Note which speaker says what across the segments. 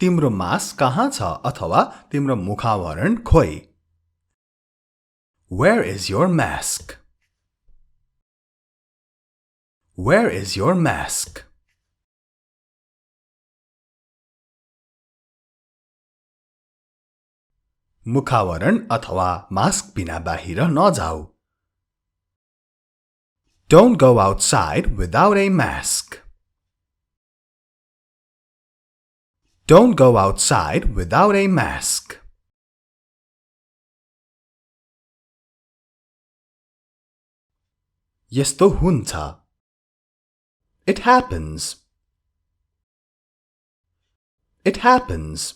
Speaker 1: तिम्रो मास्क कहाँ छ अथवा तिम्रो मुखावरण खोइ? Where is your mask? Where is your mask? मुखावरण अथवा मास्क बिना बाहिर नजाऊ. Don't go outside without a mask. Don't go outside without a mask. यस्तो हुन्छ. It happens. It happens.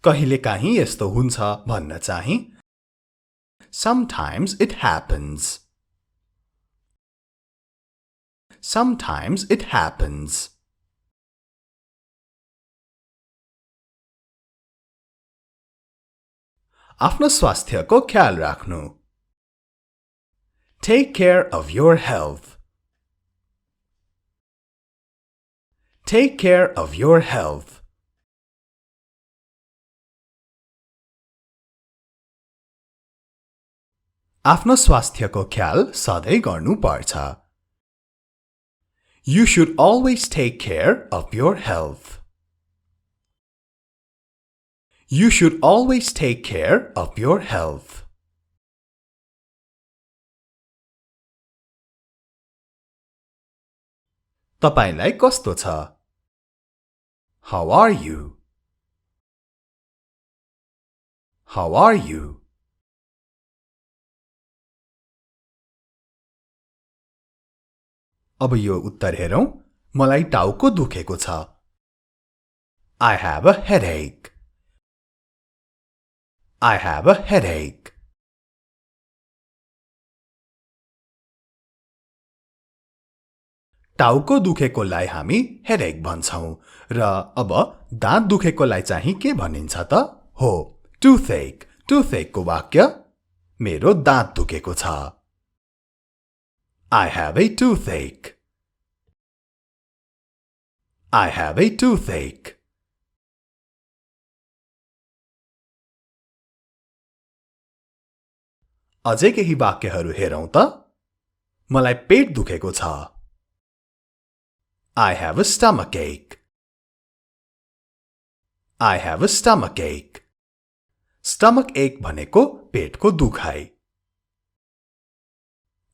Speaker 1: कहिलेकाहीँ यस्तो हुन्छ भन्न चाहिँ Sometimes it happens. Sometimes it happens. आफ्नो स्वास्थ्यको ख्याल राख्नु. Take care of your health. Take care of your health. आफ्नो स्वास्थ्यको ख्याल सधैँ गर्नुपर्छ. You should always take care of your health. You should always take care of your health. तपाईलाई कस्तो छ? How are you? How are you? अब यो उत्तर हेरौं. मलाई टाउको दुखेको छ. I have a headache. I have a headache. टाउको दुखेकोलाई हामी headache भन्छौं र अब दाँत दुखेकोलाई चाहिँ के भनिन्छ त? हो, toothache. Toothache को वाक्य मेरो दाँत दुखेको छ. I have a toothache. I have a toothache. अझै केही वाक्यहरू हेरौं त. मलाई पेट दुखेको छ. I have a stomachache. I have a stomachache. Stomach ache भनेको पेटको दुखाइ.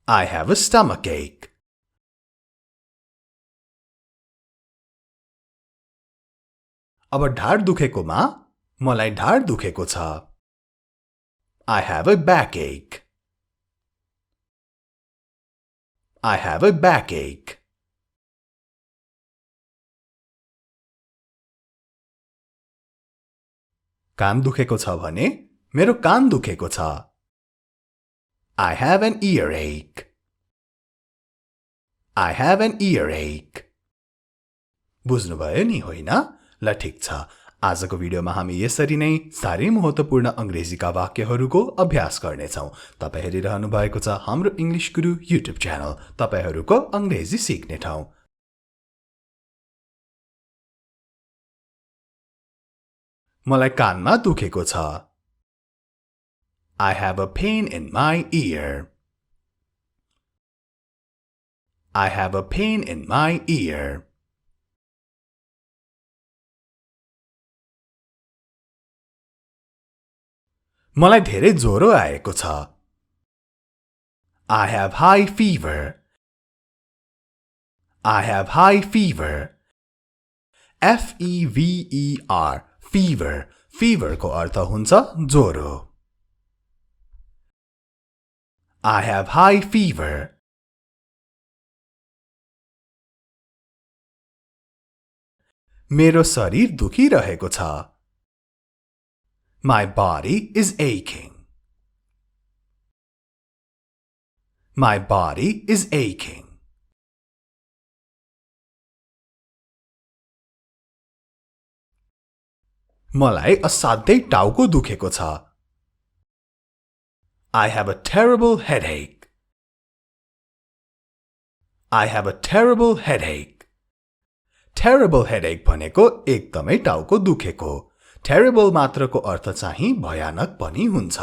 Speaker 1: I have a stomachache. अब ढाड दुखेकोमा मलाई ढाड दुखेको छ. I have a backache. I have a backache. कान दुखेको छ भने मेरो कान दुखेको छ. I have an earache. I have an earache. बुझ्नुभयो नि होइन? ल ठीक छ. आजको भिडियोमा हामी यसरी नै साह्रै महत्त्वपूर्ण अंग्रेजीका वाक्यहरूको अभ्यास गर्नेछौं. तपाई हेरिरहनु भएको छ हाम्रो इंग्लिश गुरु युट्युब च्यानल, तपाईहरुको अंग्रेजी सिक्ने ठाउँ. मलाई कानमा दुखेको छ. I have a pain in my ear. I have a pain in my ear. मलाई धेरै ज्वरो आएको छ. I have high fever. I have high fever. F-E-V-E-R. Fever. Fever को अर्थ हुन्छ ज्वरो. I have high fever. मेरो शरीर दुखिरहेको छ. My body is aching. My body is aching. मलाई असाध्यै टाउको दुखेको छ. I have a terrible headache. I have a terrible headache. Terrible headache भनेको एकदमै टाउको दुखेको. Terrible मात्रको अर्थ चाहिँ भयानक पनि हुन्छ.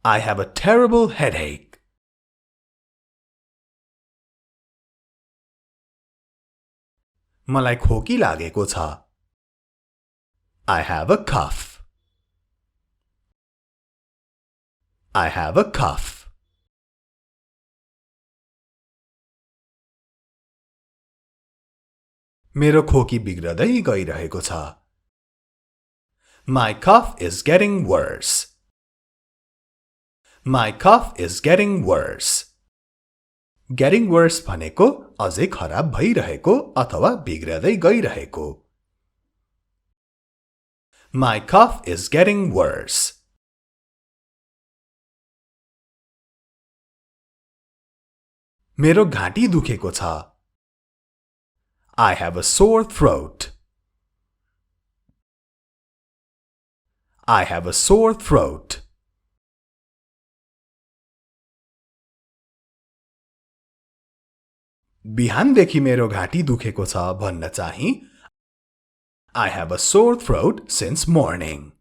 Speaker 1: I have a terrible headache. मलाई खोकी लागेको छ. I have a cough. I have a cough. मेरो खोकी बिग्रदै गइरहेको छ. My cough is getting worse. My cough is getting worse. Getting worse भनेको अझै खराब भइरहेको अथवा बिग्रदै गइरहेको. My cough is getting worse. मेरो घाँटी दुखेको छ. I have a sore throat. I have a sore throat. बिहानदेखि मेरो घाँटी दुखेको छ भन्न चाहिँ I have a sore throat since morning.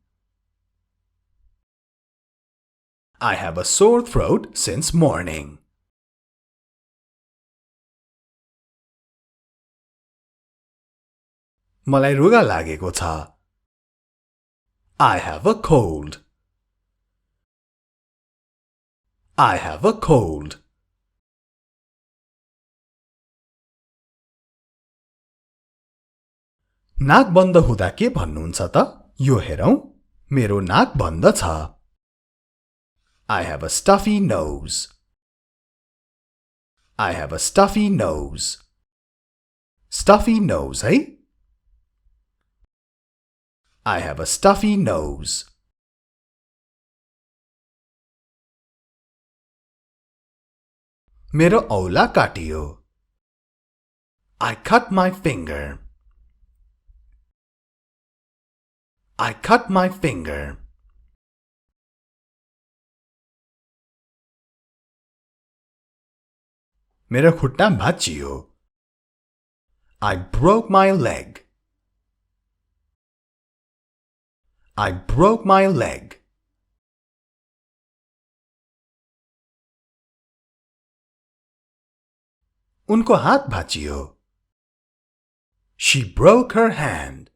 Speaker 1: I have a sore throat since morning. मलाई रुगा लागेको छ. I have a cold. I have a cold. नाक बन्द हुँदा के भन्नुहुन्छ त? यो हेरौं. मेरो नाक बन्द छ. I have a stuffy nose. I have a stuffy nose. Stuffy nose है? I have a stuffy nose. मेरो औला काटियो. I cut my finger. I cut my finger. मेरो खुट्टा भाँचियो. I broke my leg. I broke my leg. उनको हात भाँचियो. She broke her hand.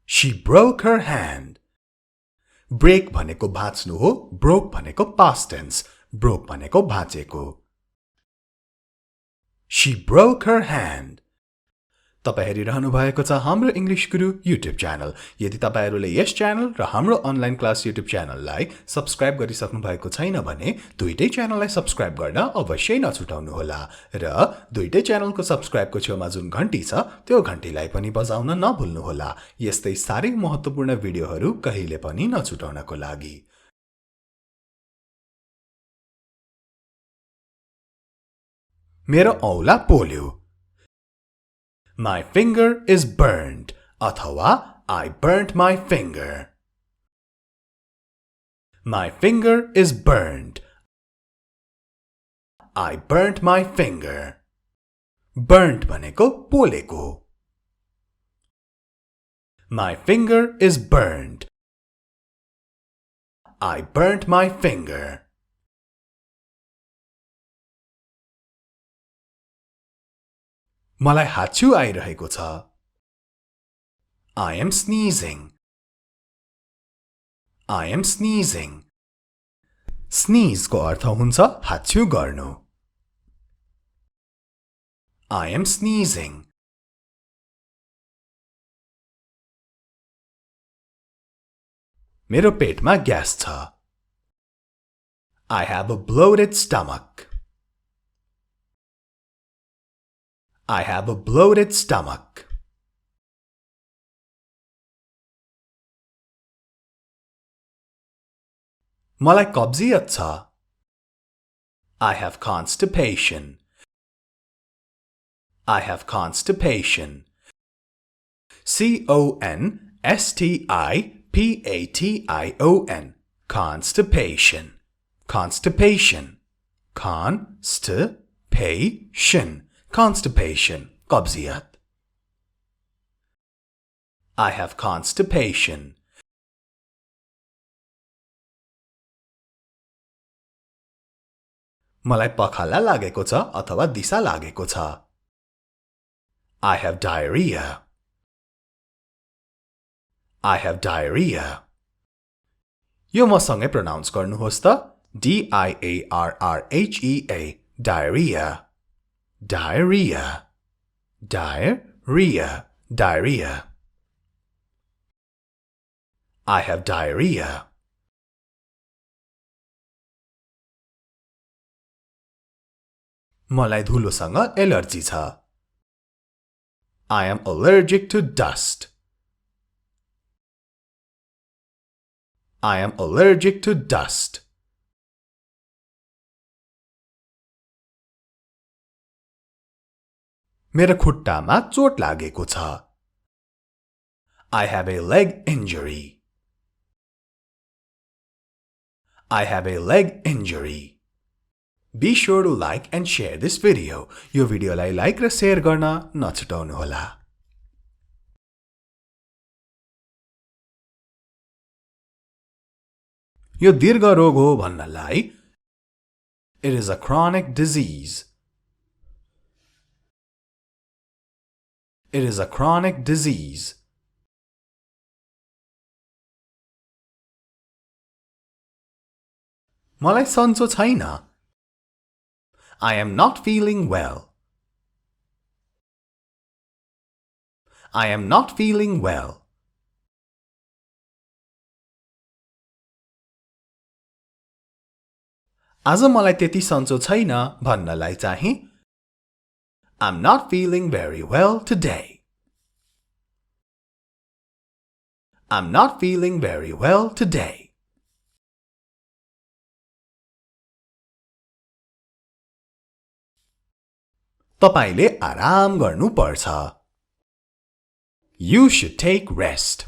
Speaker 1: She broke her hand. Break भनेको भाँच्नु हो. Broke भनेको past tense. Broke भनेको भाँचेको. She broke her hand. तपाई हेरिरहनु भएको छ हाम्रो इंग्लिश गुरु युट्युब च्यानल. यदि तपाईहरुले यस च्यानल र हाम्रो अनलाइन क्लास युट्युब च्यानललाई सब्स्क्राइब गरिसक्नु भएको छैन भने दुईटै च्यानललाई सब्स्क्राइब गर्न अवश्य नछुटाउनु होला र दुईटै च्यानलको सब्स्क्राइबको छेउमा जुन घण्टी छ त्यो घण्टीलाई पनि बजाउन नभुल्नु होला. यस्तै सारै महत्त्वपूर्ण भिडियोहरु कहिले पनि नछुटाउनको लागि. मेरो औला पोल्यो. My finger is burned. अथवा I burnt my finger. My finger is burned. I burnt my finger. Burnt भनेको पोलेको. My finger is burned. I burnt my finger. मलाई हाच्चु आइरहेको छ. I am sneezing. I am sneezing. Sneeze को अर्थ हुन्छ हाच्चु गर्नु. I am sneezing. मेरो पेटमा gas छ. I have a bloated stomach. I have a bloated stomach. मलाई कब्जियत छ. I have constipation. I have constipation. constipation. Constipation. constipation. Constipation. Constipation. कब्जियत. I have constipation. मलाई पखाला लागेको छ अथवा दिसा लागेको छ. I have diarrhea. I have diarrhea. यो मसँगै प्रोनाउन्स गर्नुहोस् त. D-I-A-R-R-H-E-A. Diarrhea. Diarrhea. Diarrhea. Diarrhea. I have diarrhea. मलाई धुलोसँग एलर्जी छ. I am allergic to dust. I am allergic to dust. मेरो खुट्टामा चोट लागेको छ. I have a leg injury. I have a leg injury. Be sure to like and share this video. यो भिडियोलाई like र शेयर गर्न नछुटाउनुहोला. यो दीर्घ रोग हो भन्नलाई it is a chronic disease. It is a chronic disease. मलाई सन्चो छैन. I am not feeling well. I am not feeling well. आज मलाई त्यति सन्चो छैन भन्नलाई चाहिँ I'm not feeling very well today. I'm not feeling very well today. तपाईले आराम गर्नु पर्छ. You should take rest.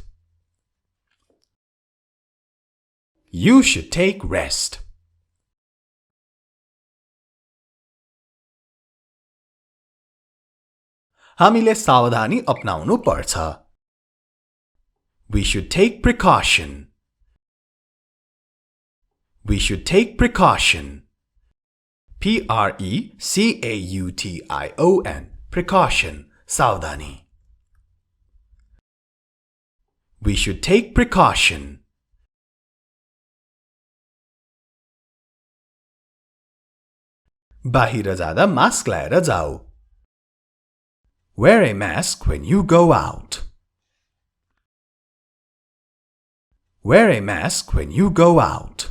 Speaker 1: You should take rest. हामीले सावधानी अपनाउनु पर्छ. We should take precaution. We should take precaution. P-R-E-C-A-U-T-I-O-N. Precaution. सावधानी. We should take precaution. बाहिर जाँदा मास्क लाएर जाऊ. Wear a mask when you go out. Wear a mask when you go out.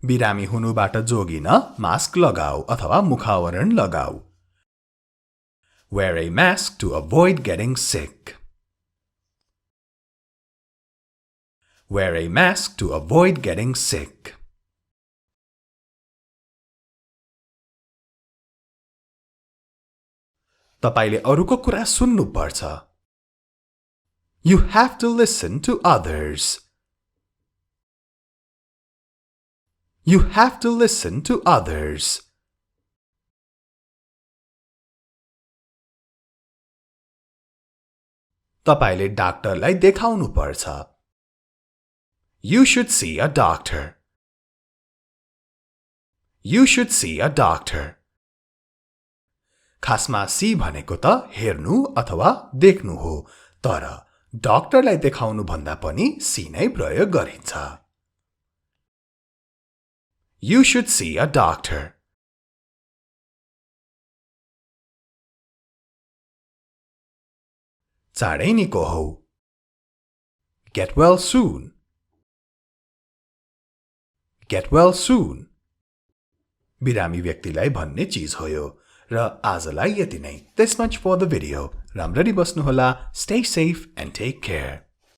Speaker 1: बिरामी हुनुबाट जोगिन मास्क लगाऊ अथवा मुखावरण लगाऊ. Wear a mask to avoid getting sick. Wear a mask to avoid getting sick. तपाईले अरूको कुरा सुन्नु पर्छ. You have to listen to others. You have to listen to others. तपाईले डाक्टरलाई देखाउनु पर्छ. You should see a doctor. You should see a doctor. खासमा C भनेको त हेर्नु अथवा देख्नु हो, तर डाक्टरलाई देखाउनु भन्दा पनि सी नै प्रयोग गरिन्छ. You should see a doctor. चाँडै निको हौ. Get well soon. Get well soon. बिरामी व्यक्तिलाई भन्ने चीज हो यो. र आजलाई यति नै. This much for the video. राम्ररी बस्नुहोला. Stay safe and take care.